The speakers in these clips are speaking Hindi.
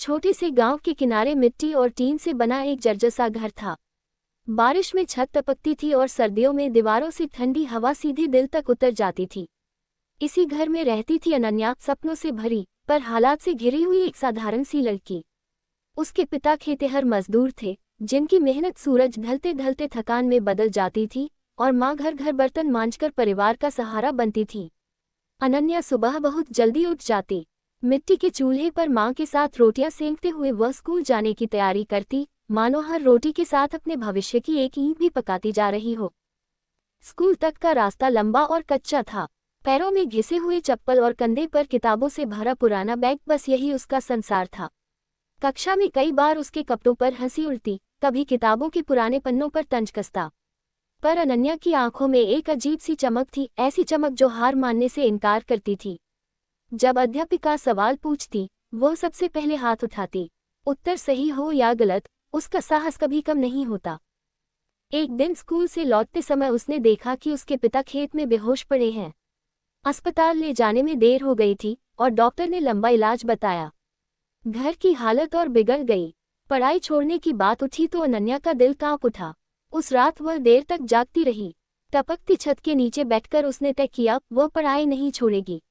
छोटे से गांव के किनारे मिट्टी और टीन से बना एक जर्जर घर था। बारिश में छत टपकती थी और सर्दियों में दीवारों से ठंडी हवा सीधे दिल तक उतर जाती थी। इसी घर में रहती थी अनन्या, सपनों से भरी पर हालात से घिरी हुई एक साधारण सी लड़की। उसके पिता खेतिहर मजदूर थे, जिनकी मेहनत सूरज ढलते ढलते थकान में बदल जाती थी, और माँ घर घर बर्तन मांजकर परिवार का सहारा बनती थी। अनन्या सुबह बहुत जल्दी उठ जाती। मिट्टी के चूल्हे पर माँ के साथ रोटियां सेंकते हुए वह स्कूल जाने की तैयारी करती, मानो हर रोटी के साथ अपने भविष्य की एक ईंट भी पकाती जा रही हो। स्कूल तक का रास्ता लंबा और कच्चा था। पैरों में घिसे हुए चप्पल और कंधे पर किताबों से भरा पुराना बैग, बस यही उसका संसार था। कक्षा में कई बार उसके कपड़ों पर हंसी उड़ती, कभी किताबों के पुराने पन्नों पर तंज कसता। पर अनन्या की आंखों में एक अजीब सी चमक थी, ऐसी चमक जो हार मानने से इनकार करती थी। जब अध्यापिका सवाल पूछती, वो सबसे पहले हाथ उठाती। उत्तर सही हो या गलत, उसका साहस कभी कम नहीं होता। एक दिन स्कूल से लौटते समय उसने देखा कि उसके पिता खेत में बेहोश पड़े हैं। अस्पताल ले जाने में देर हो गई थी और डॉक्टर ने लंबा इलाज बताया। घर की हालत और बिगड़ गई। पढ़ाई छोड़ने की बात उठी तो अनन्या का दिल कांप उठा। उस रात वह देर तक जागती रही। टपकती छत के नीचे बैठकर उसने तय किया, वह पढ़ाई नहीं छोड़ेगी।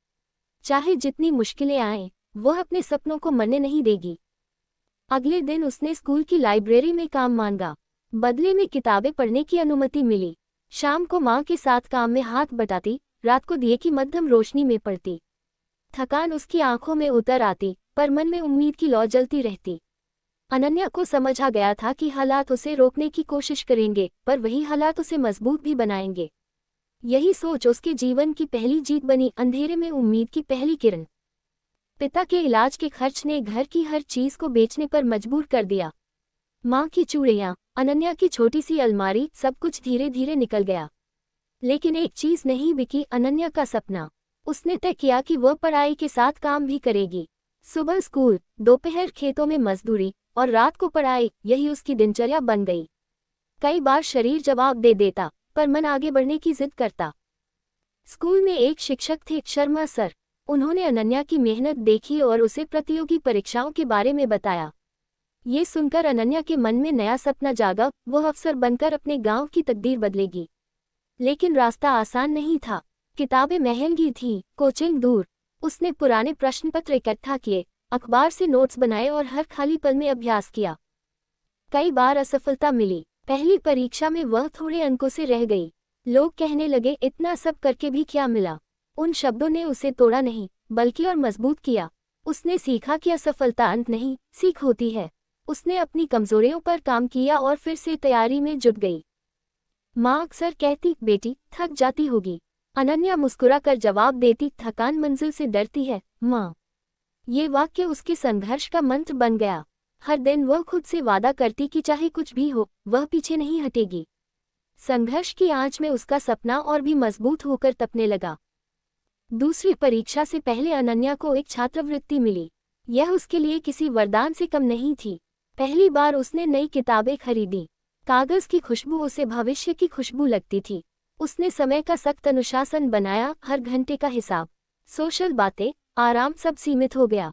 चाहे जितनी मुश्किलें आएं, वह अपने सपनों को मरने नहीं देगी। अगले दिन उसने स्कूल की लाइब्रेरी में काम मांगा। बदले में किताबें पढ़ने की अनुमति मिली। शाम को माँ के साथ काम में हाथ बटाती, रात को दिए की मध्यम रोशनी में पढ़ती। थकान उसकी आंखों में उतर आती, पर मन में उम्मीद की लौ जलती रहती। अनन्या को समझ आ गया था कि हालात उसे रोकने की कोशिश करेंगे, पर वही हालात उसे मजबूत भी बनाएंगे। यही सोच उसके जीवन की पहली जीत बनी, अंधेरे में उम्मीद की पहली किरण। पिता के इलाज के खर्च ने घर की हर चीज को बेचने पर मजबूर कर दिया। माँ की चूड़ियाँ, अनन्या की छोटी सी अलमारी, सब कुछ धीरे धीरे निकल गया। लेकिन एक चीज नहीं बिकी, अनन्या का सपना। उसने तय किया कि वह पढ़ाई के साथ काम भी करेगी। सुबह स्कूल, दोपहर खेतों में मजदूरी और रात को पढ़ाई, यही उसकी दिनचर्या बन गई। कई बार शरीर जवाब दे देता, पर मन आगे बढ़ने की जिद करता। स्कूल में एक शिक्षक थे, शर्मा सर। उन्होंने अनन्या की मेहनत देखी और उसे प्रतियोगी परीक्षाओं के बारे में बताया। ये सुनकर अनन्या के मन में नया सपना जागा, वह अफसर बनकर अपने गांव की तकदीर बदलेगी। लेकिन रास्ता आसान नहीं था। किताबें महंगी थीं, कोचिंग दूर। उसने पुराने प्रश्नपत्र इकट्ठा किए, अखबार से नोट्स बनाए और हर खाली पल में अभ्यास किया। कई बार असफलता मिली। पहली परीक्षा में वह थोड़े अंकों से रह गई। लोग कहने लगे, इतना सब करके भी क्या मिला। उन शब्दों ने उसे तोड़ा नहीं, बल्कि और मजबूत किया। उसने सीखा कि असफलता अंत नहीं, सीख होती है। उसने अपनी कमजोरियों पर काम किया और फिर से तैयारी में जुट गई। माँ अक्सर कहती, बेटी थक जाती होगी। अनन्या मुस्कुराकर जवाब देती, थकान मंजिल से डरती है माँ। ये वाक्य उसके संघर्ष का मंत्र बन गया। हर दिन वह खुद से वादा करती कि चाहे कुछ भी हो, वह पीछे नहीं हटेगी। संघर्ष की आंच में उसका सपना और भी मजबूत होकर तपने लगा। दूसरी परीक्षा से पहले अनन्या को एक छात्रवृत्ति मिली। यह उसके लिए किसी वरदान से कम नहीं थी। पहली बार उसने नई किताबें खरीदी। कागज की खुशबू उसे भविष्य की खुशबू लगती थी। उसने समय का सख्त अनुशासन बनाया, हर घंटे का हिसाब। सोशल बातें, आराम, सब सीमित हो गया।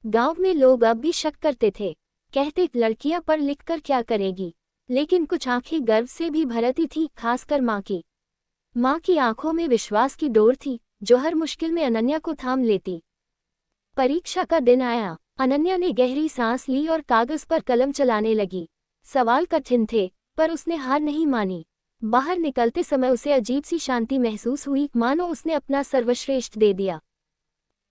गांव में लोग अब भी शक करते थे, कहते लड़कियां पढ़ लिख कर क्या करेगी। लेकिन कुछ आंखें गर्व से भी भरती थी, खासकर माँ की। माँ की आंखों में विश्वास की डोर थी, जो हर मुश्किल में अनन्या को थाम लेती। परीक्षा का दिन आया। अनन्या ने गहरी सांस ली और कागज पर कलम चलाने लगी। सवाल कठिन थे, पर उसने हार नहीं मानी। बाहर निकलते समय उसे अजीब सी शांति महसूस हुई, मानो उसने अपना सर्वश्रेष्ठ दे दिया।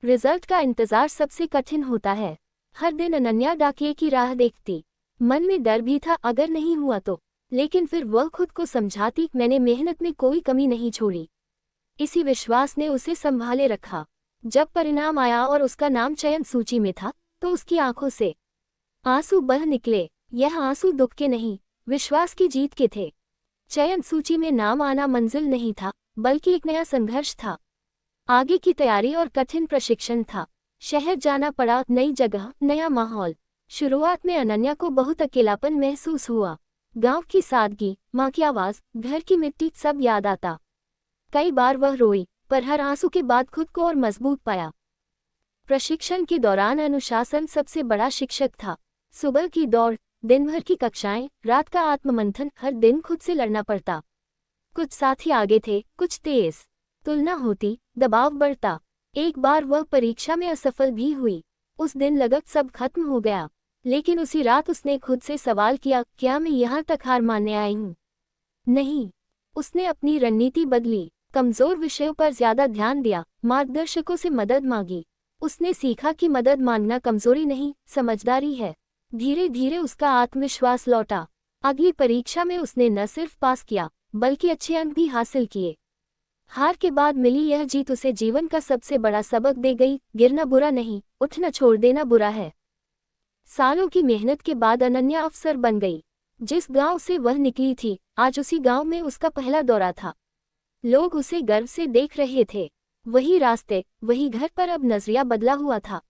रिजल्ट का इंतजार सबसे कठिन होता है। हर दिन अनन्या डाकिये की राह देखती। मन में डर भी था, अगर नहीं हुआ तो। लेकिन फिर वह खुद को समझाती, मैंने मेहनत में कोई कमी नहीं छोड़ी। इसी विश्वास ने उसे संभाले रखा। जब परिणाम आया और उसका नाम चयन सूची में था, तो उसकी आंखों से आंसू बह निकले। यह आंसू दुख के नहीं, विश्वास की जीत के थे। चयन सूची में नाम आना मंजिल नहीं था, बल्कि एक नया संघर्ष था। आगे की तैयारी और कठिन प्रशिक्षण था। शहर जाना पड़ा, नई जगह, नया माहौल। शुरुआत में अनन्या को बहुत अकेलापन महसूस हुआ। गांव की सादगी, माँ की आवाज, घर की मिट्टी, सब याद आता। कई बार वह रोई, पर हर आंसू के बाद खुद को और मजबूत पाया। प्रशिक्षण के दौरान अनुशासन सबसे बड़ा शिक्षक था। सुबह की दौड़, दिन भर की कक्षाएं, रात का आत्ममंथन, हर दिन खुद से लड़ना पड़ता। कुछ साथी आगे थे, कुछ तेज। तुलना होती, दबाव बढ़ता। एक बार वह परीक्षा में असफल भी हुई। उस दिन लगभग सब खत्म हो गया, लेकिन उसी रात उसने खुद से सवाल किया, क्या मैं यहाँ तक हार मानने आई हूँ? नहीं। उसने अपनी रणनीति बदली, कमजोर विषयों पर ज्यादा ध्यान दिया, मार्गदर्शकों से मदद मांगी। उसने सीखा कि मदद मांगना कमजोरी नहीं, समझदारी है। धीरे धीरे उसका आत्मविश्वास लौटा। अगली परीक्षा में उसने न सिर्फ पास किया, बल्कि अच्छे अंक भी हासिल किए। हार के बाद मिली यह जीत उसे जीवन का सबसे बड़ा सबक दे गई, गिरना बुरा नहीं, उठना छोड़ देना बुरा है। सालों की मेहनत के बाद अनन्या अफसर बन गई। जिस गांव से वह निकली थी, आज उसी गांव में उसका पहला दौरा था। लोग उसे गर्व से देख रहे थे। वही रास्ते, वही घर, पर अब नजरिया बदला हुआ था।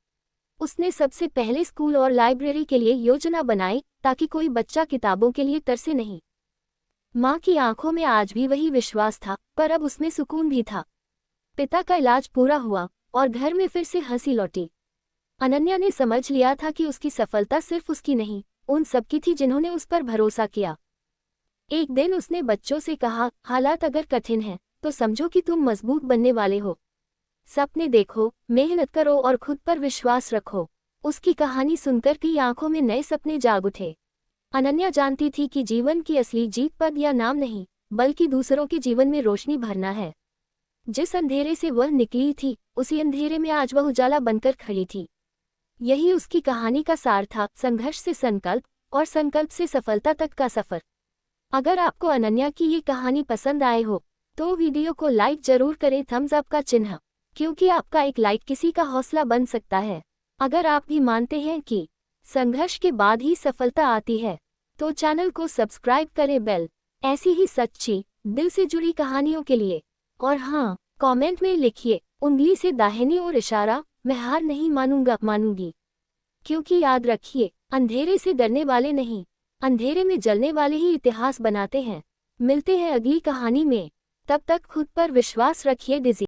उसने सबसे पहले स्कूल और लाइब्रेरी के लिए योजना बनाई, ताकि कोई बच्चा किताबों के लिए तरसे नहीं। माँ की आंखों में आज भी वही विश्वास था, पर अब उसमें सुकून भी था। पिता का इलाज पूरा हुआ और घर में फिर से हंसी लौटी। अनन्या ने समझ लिया था कि उसकी सफलता सिर्फ उसकी नहीं, उन सबकी थी जिन्होंने उस पर भरोसा किया। एक दिन उसने बच्चों से कहा, हालात अगर कठिन हैं, तो समझो कि तुम मजबूत बनने वाले हो। सपने देखो, मेहनत करो और खुद पर विश्वास रखो। उसकी कहानी सुनकर की आंखों में नए सपने जाग उठे। अनन्या जानती थी कि जीवन की असली जीत पद या नाम नहीं, बल्कि दूसरों के जीवन में रोशनी भरना है। जिस अंधेरे से वह निकली थी, उसी अंधेरे में आज वह उजाला बनकर खड़ी थी। यही उसकी कहानी का सार था, संघर्ष से संकल्प और संकल्प से सफलता तक का सफर। अगर आपको अनन्या की ये कहानी पसंद आए हो, तो वीडियो को लाइक जरूर करें, थम्स अप का चिन्ह, क्योंकि आपका एक लाइक किसी का हौसला बन सकता है। अगर आप भी मानते हैं कि संघर्ष के बाद ही सफलता आती है, तो चैनल को सब्सक्राइब करें, बेल ऐसी ही सच्ची, दिल से जुड़ी कहानियों के लिए। और हाँ, कमेंट में लिखिए, उंगली से दाहिनी ओर इशारा, मैं हार नहीं मानूंगा, मानूंगी। क्योंकि याद रखिए, अंधेरे से डरने वाले नहीं, अंधेरे में जलने वाले ही इतिहास बनाते हैं। मिलते हैं अगली कहानी में, तब तक खुद पर विश्वास रखिए। डिजी।